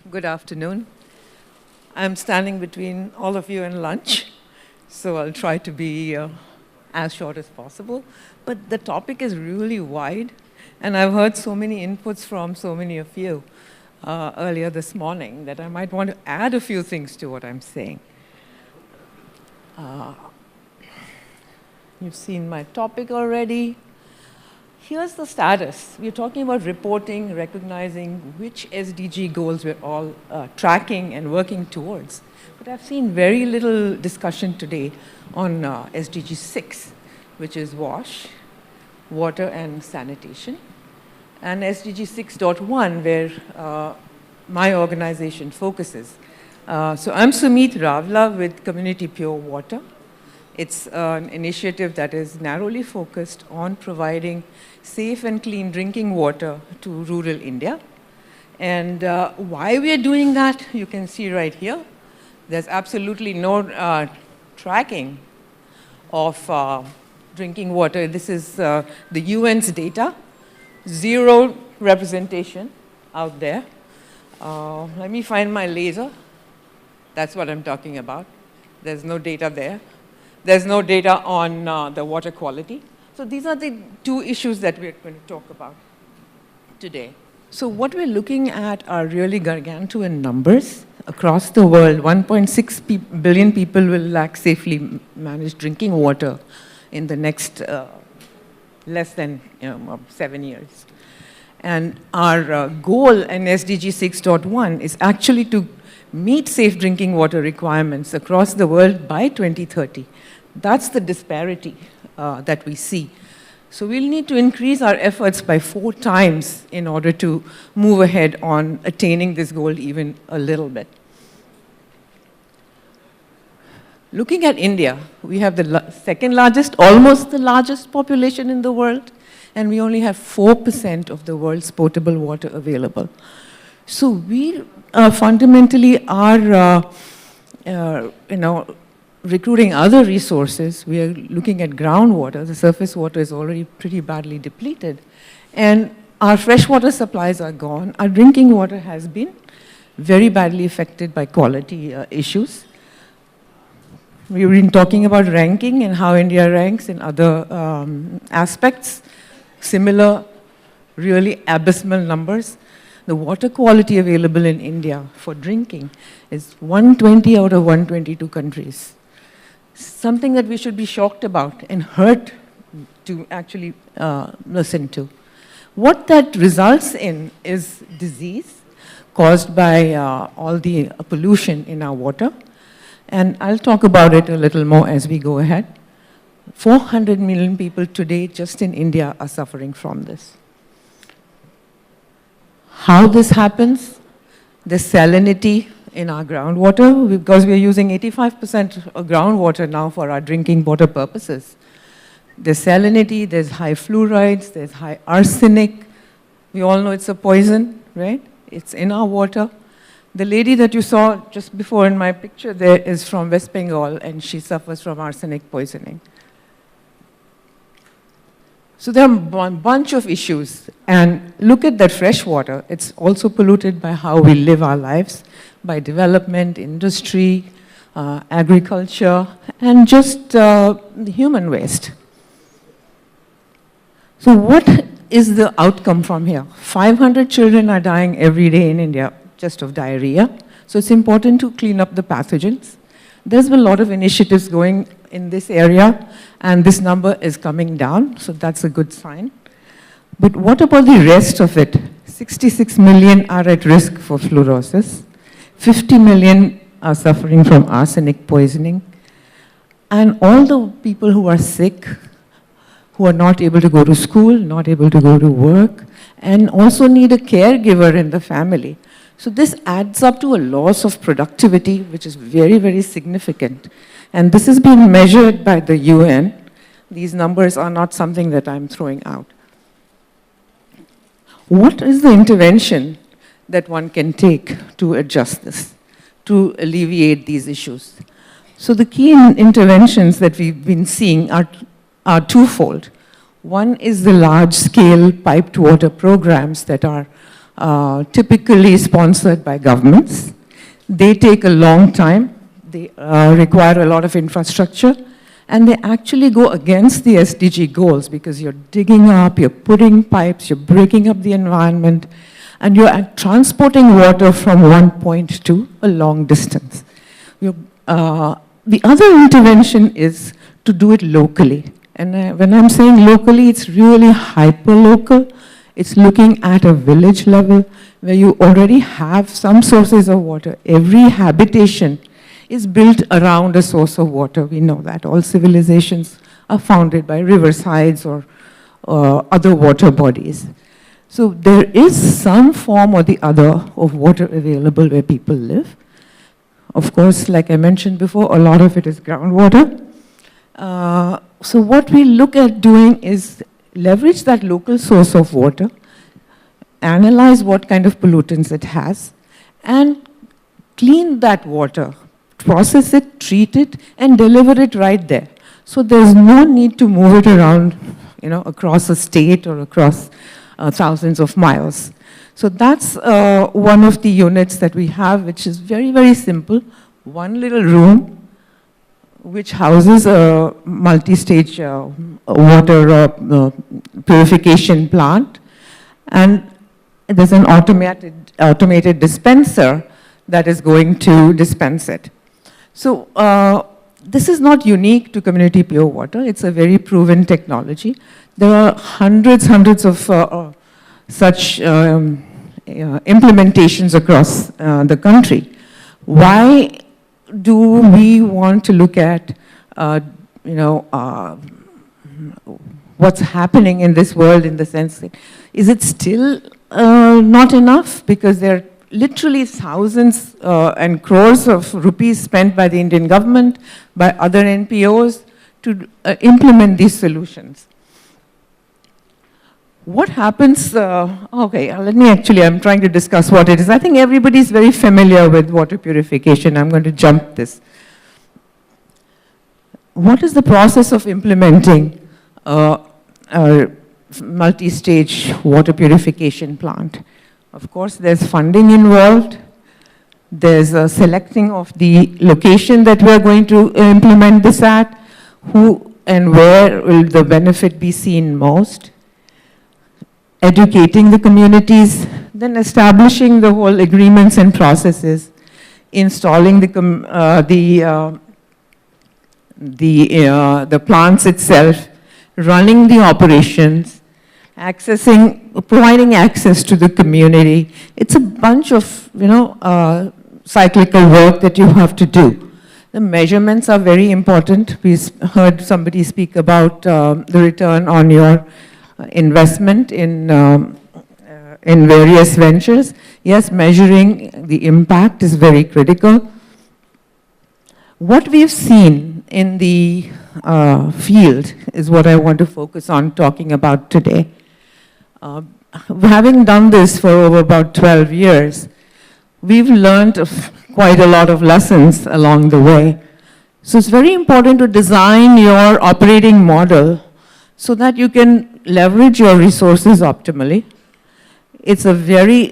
Good afternoon. I'm standing between all of you and lunch, so I'll try to be as short as possible. But the topic is really wide, and I've heard so many inputs from so many of you earlier this morning that I might want to add a few things to what I'm saying. You've seen my topic already. Here's the status. We're talking about reporting, recognizing which SDG goals we're all tracking and working towards. But I've seen very little discussion today on SDG 6, which is WASH, water and sanitation, and SDG 6.1, where my organization focuses. So I'm Sumeet Rawla with Community Pure Water. It's an initiative that is narrowly focused on providing safe and clean drinking water to rural India. And why we are doing that, you can see right here. There's absolutely no tracking of drinking water. This is the UN's data. Zero representation out there. Let me find my laser. That's what I'm talking about. There's no data there. There's no data on the water quality. So these are the two issues that we're going to talk about today. So what we're looking at are really gargantuan numbers across the world. 1.6 billion people will lack safely managed drinking water in the next less than 7 years. And our goal in SDG 6.1 is actually to meet safe drinking water requirements across the world by 2030. That's the disparity that we see. So we'll need to increase our efforts by 4 times in order to move ahead on attaining this goal even a little bit. Looking at India, we have the second largest, almost the largest population in the world, and we only have 4% of the world's potable water available. So we fundamentally are, recruiting other resources. We are looking at groundwater. The surface water is already pretty badly depleted. And our freshwater supplies are gone. Our drinking water has been very badly affected by quality issues. We've been talking about ranking and how India ranks in other aspects. Similar, really abysmal numbers. The water quality available in India for drinking is 120 out of 122 countries. Something that we should be shocked about and hurt to actually listen to. What that results in is disease caused by all the pollution in our water. And I'll talk about it a little more as we go ahead. 400 million people today just in India are suffering from this. How this happens, the salinity in our groundwater, because we're using 85% of groundwater now for our drinking water purposes. There's salinity, there's high fluorides, there's high arsenic. We all know it's a poison, right? It's in our water. The lady that you saw just before in my picture there is from West Bengal, and she suffers from arsenic poisoning. So there are a bunch of issues. And look at that fresh water. It's also polluted by how we live our lives, by development, industry, agriculture, and just the human waste. So what is the outcome from here? 500 children are dying every day in India just of diarrhea. So it's important to clean up the pathogens. There's been a lot of initiatives going in this area, and this number is coming down, so that's a good sign. But what about the rest of it? 66 million are at risk for fluorosis. 50 million are suffering from arsenic poisoning. And all the people who are sick, who are not able to go to school, not able to go to work, and also need a caregiver in the family. So this adds up to a loss of productivity, which is very, very significant. And this has been measured by the UN. These numbers are not something that I'm throwing out. What is the intervention that one can take to adjust this, to alleviate these issues? So the key interventions that we've been seeing are twofold. One is the large-scale piped water programs that are typically sponsored by governments. They take a long time. They require a lot of infrastructure. And they actually go against the SDG goals because you're digging up, you're putting pipes, you're breaking up the environment, and you're transporting water from one point to a long distance. The other intervention is to do it locally. And when I'm saying locally, it's really hyper-local. It's looking at a village level where you already have some sources of water. Every habitation is built around a source of water. We know that. All civilizations are founded by riversides or other water bodies. So there is some form or the other of water available where people live. Of course, like I mentioned before, a lot of it is groundwater. So what we look at doing is leverage that local source of water, analyze what kind of pollutants it has, and clean that water, process it, treat it, and deliver it right there. So there's no need to move it around, across a state or across thousands of miles. So that's one of the units that we have, which is very, very simple. One little room, which houses a multi-stage water purification plant. And there's an automated dispenser that is going to dispense it. So this is not unique to community pure water. It's a very proven technology. There are hundreds of such implementations across the country. Why do we want to look at, what's happening in this world in the sense that, is it still not enough? Because there are literally thousands and crores of rupees spent by the Indian government, by other NPOs to implement these solutions. What happens, I'm trying to discuss what it is. I think everybody's very familiar with water purification. I'm going to jump this. What is the process of implementing a multi-stage water purification plant? Of course, there's funding involved. There's a selecting of the location that we're going to implement this at, who and where will the benefit be seen most, educating the communities, then establishing the whole agreements and processes, installing the plants itself, running the operations, providing access to the community. It's a bunch of, cyclical work that you have to do. The measurements are very important. We heard somebody speak about the return on your investment in various ventures. Yes, measuring the impact is very critical. What we've seen in the field is what I want to focus on talking about today. Having done this for over about 12 years, we've learned quite a lot of lessons along the way. So it's very important to design your operating model so that you can leverage your resources optimally. It's a very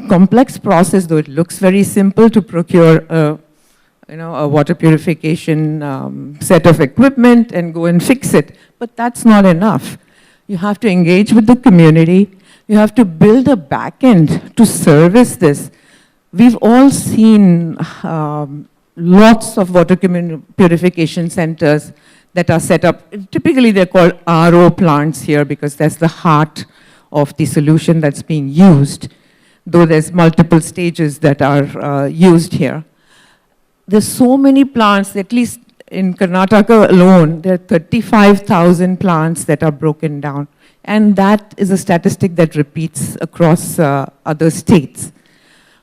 complex process, though it looks very simple to procure a water purification set of equipment and go and fix it. But that's not enough. You have to engage with the community. You have to build a back end to service this. We've all seen lots of water purification centers that are set up. Typically, they're called RO plants here because that's the heart of the solution that's being used, though there's multiple stages that are used here. There's so many plants, at least in Karnataka alone, there are 35,000 plants that are broken down. And that is a statistic that repeats across other states.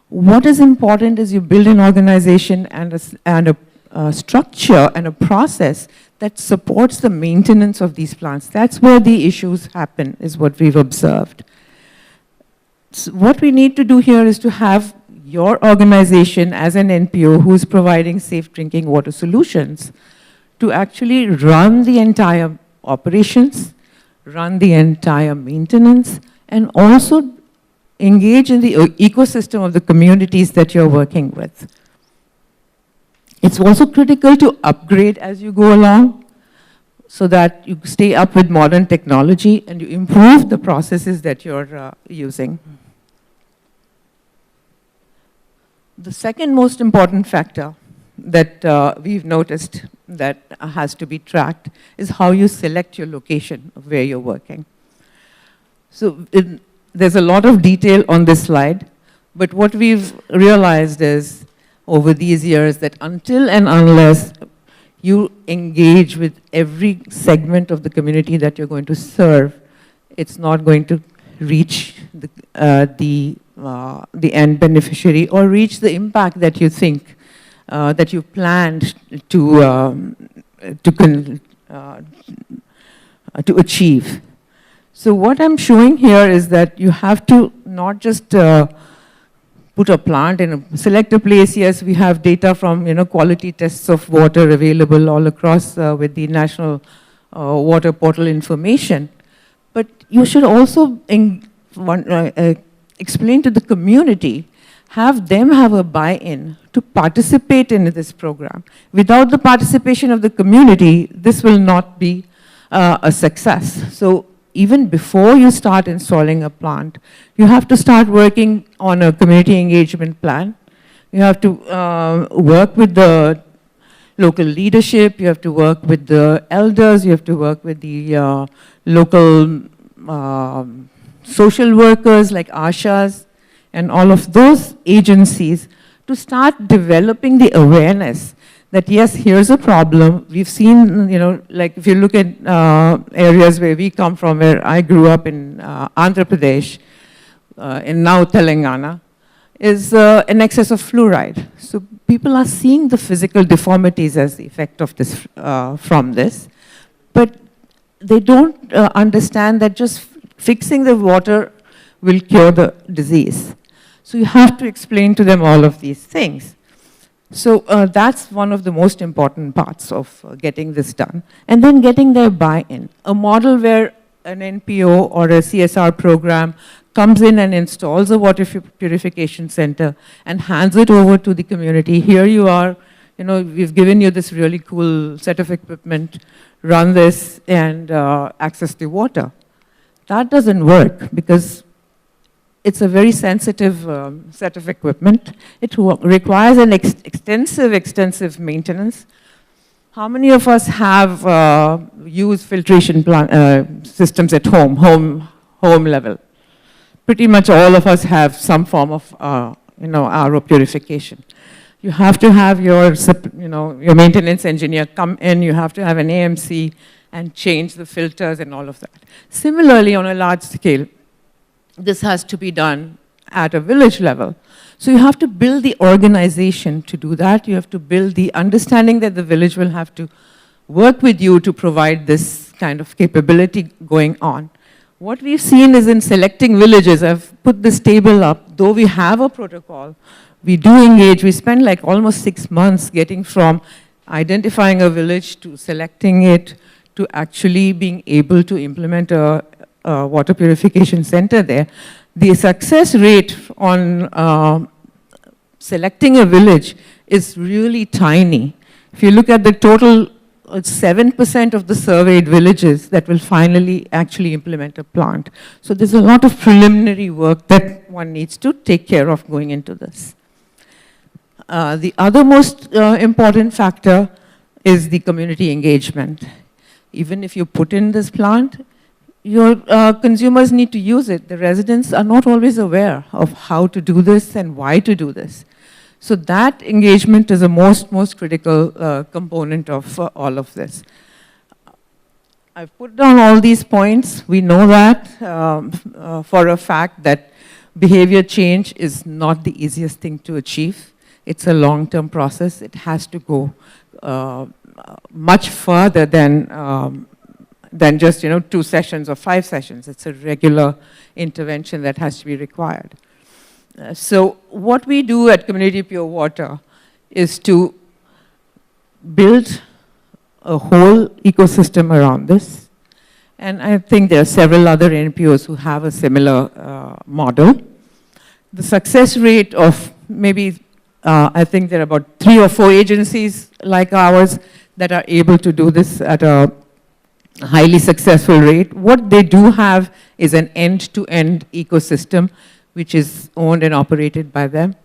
What is important is you build an organization and a structure and a process that supports the maintenance of these plants. That's where the issues happen, is what we've observed. So what we need to do here is to have your organization as an NPO who's providing safe drinking water solutions to actually run the entire operations, run the entire maintenance, and also engage in the ecosystem of the communities that you're working with. It's also critical to upgrade as you go along so that you stay up with modern technology and you improve the processes that you're using. The second most important factor that we've noticed that has to be tracked is how you select your location of where you're working. So there's a lot of detail on this slide, but what we've realized is over these years that until and unless you engage with every segment of the community that you're going to serve, it's not going to reach the end beneficiary or reach the impact that you think that you planned to achieve. So what I'm showing here is that you have to not just put a plant in select a place. Yes, we have data from quality tests of water available all across with the National Water Portal information. But you should also explain to the community, have them have a buy-in to participate in this program. Without the participation of the community, this will not be a success. So even before you start installing a plant, you have to start working on a community engagement plan. You have to work with the local leadership, you have to work with the elders, you have to work with the local social workers like ASHAs and all of those agencies to start developing the awareness that yes, here's a problem. We've seen, like if you look at areas where we come from, where I grew up in Andhra Pradesh, in now Telangana, is an excess of fluoride. So people are seeing the physical deformities as the effect of this, from this, but they don't understand that just fixing the water will cure the disease. So you have to explain to them all of these things. So that's one of the most important parts of getting this done. And then getting their buy-in. A model where an NPO or a CSR program comes in and installs a water purification center and hands it over to the community. Here you are, we've given you this really cool set of equipment, run this and access the water. That doesn't work because it's a very sensitive set of equipment. It requires an extensive maintenance. How many of us have used filtration systems at home level? Pretty much all of us have some form of RO purification. You have to have your maintenance engineer come in, you have to have an AMC and change the filters and all of that. Similarly, on a large scale, this has to be done at a village level. So you have to build the organization to do that. You have to build the understanding that the village will have to work with you to provide this kind of capability going on. What we've seen is in selecting villages, I've put this table up, though we have a protocol, we do engage, we spend like almost 6 months getting from identifying a village to selecting it to actually being able to implement a water purification center there. The success rate on selecting a village is really tiny. If you look at the total, it's 7% of the surveyed villages that will finally actually implement a plant. So there's a lot of preliminary work that one needs to take care of going into this. The other most important factor is the community engagement. Even if you put in this plant, your consumers need to use it. The residents are not always aware of how to do this and why to do this. So that engagement is a most critical component of all of this. I've put down all these points. We know that for a fact that behavior change is not the easiest thing to achieve. It's a long-term process. It has to go much further than just 2 sessions or 5 sessions. It's a regular intervention that has to be required. So what we do at Community Pure Water is to build a whole ecosystem around this. And I think there are several other NPOs who have a similar model. the success rate of maybe, I think there are about 3 or 4 agencies like ours that are able to do this at a highly successful rate. What they do have is an end-to-end ecosystem, which is owned and operated by them.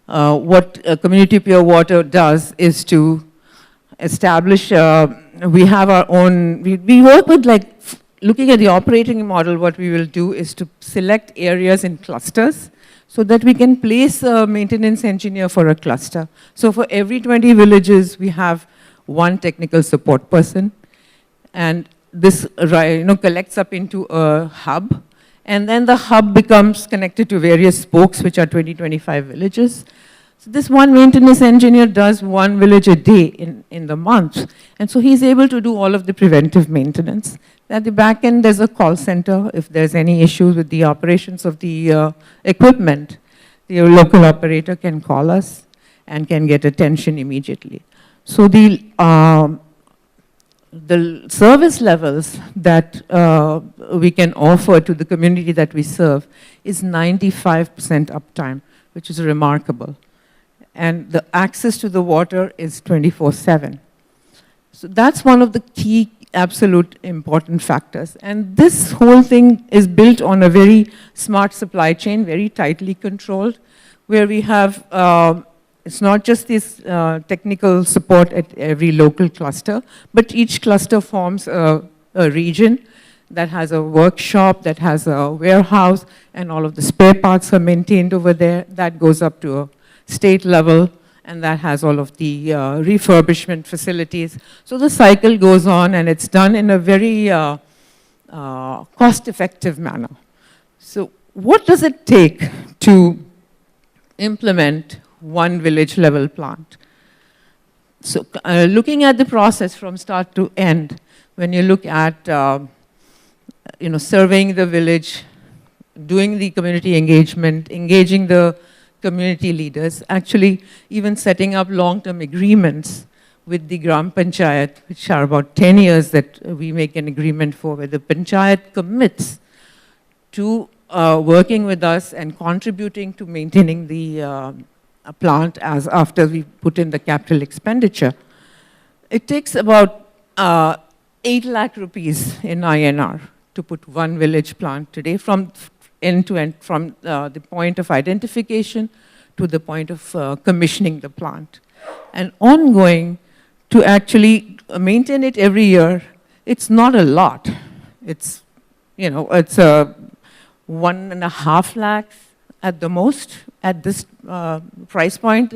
What Community Pure Water does is to establish, we have our own, we work with like, looking at the operating model, what we will do is to select areas in clusters so that we can place a maintenance engineer for a cluster. So for every 20 villages, we have one technical support person. And this collects up into a hub. And then the hub becomes connected to various spokes, which are 20, 25 villages. So this one maintenance engineer does one village a day in the month. And so he's able to do all of the preventive maintenance. At the back end, there's a call center. If there's any issues with the operations of the equipment, the local operator can call us and can get attention immediately. So the service levels that we can offer to the community that we serve is 95% uptime, which is remarkable. And the access to the water is 24/7. So that's one of the key absolute important factors. And this whole thing is built on a very smart supply chain, very tightly controlled, where we have, it's not just this technical support at every local cluster, but each cluster forms a region that has a workshop, that has a warehouse, and all of the spare parts are maintained over there. That goes up to a state level, and that has all of the refurbishment facilities. So the cycle goes on, and it's done in a very cost-effective manner. So what does it take to implement one village level plant? So looking at the process from start to end, when you look at surveying the village, doing the community engagement, engaging the community leaders, actually even setting up long-term agreements with the Gram Panchayat, which are about 10 years that we make an agreement for, where the Panchayat commits to working with us and contributing to maintaining the plant as after we put in the capital expenditure. It takes about 8 lakh rupees in INR to put one village plant today, from end to end, from the point of identification to the point of commissioning the plant. And ongoing, to actually maintain it every year, it's not a lot. It's, it's 1.5 lakhs at the most at this price point,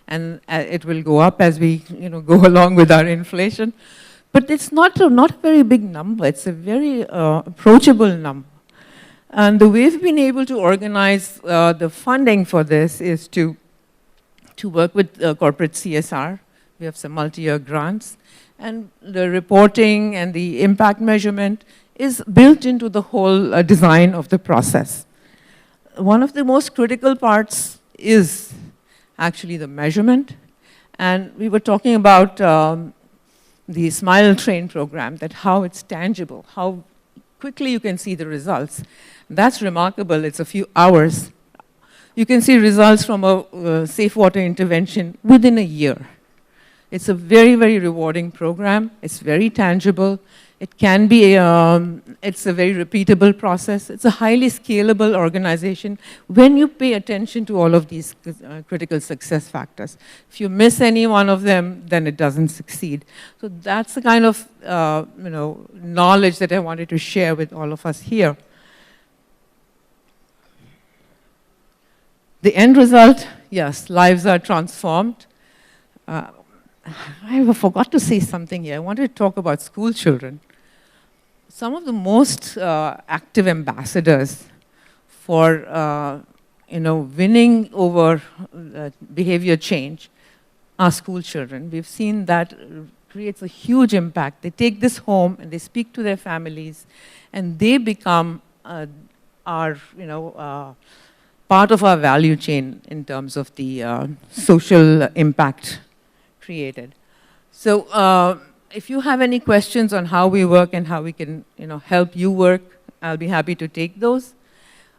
and it will go up as we go along with our inflation. But it's not a very big number. It's a very approachable number. And the way we've been able to organize the funding for this is to work with corporate CSR. We have some multi-year grants. And the reporting and the impact measurement is built into the whole design of the process. One of the most critical parts is actually the measurement. And we were talking about the Smile Train program, that how it's tangible, how quickly you can see the results. That's remarkable. It's a few hours. You can see results from a safe water intervention within a year. It's a very, very rewarding program. It's very tangible. It can be, it's a very repeatable process. It's a highly scalable organization when you pay attention to all of these critical success factors. If you miss any one of them, then it doesn't succeed. So that's the kind of knowledge that I wanted to share with all of us here. The end result, yes, lives are transformed. I forgot to say something here. I wanted to talk about school children. Some of the most active ambassadors for winning over behavior change are school children. We've seen that creates a huge impact. They take this home and they speak to their families, and they become our part of our value chain in terms of the social impact created. So if you have any questions on how we work and how we can help you work, I'll be happy to take those.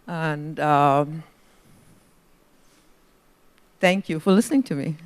And thank you for listening to me.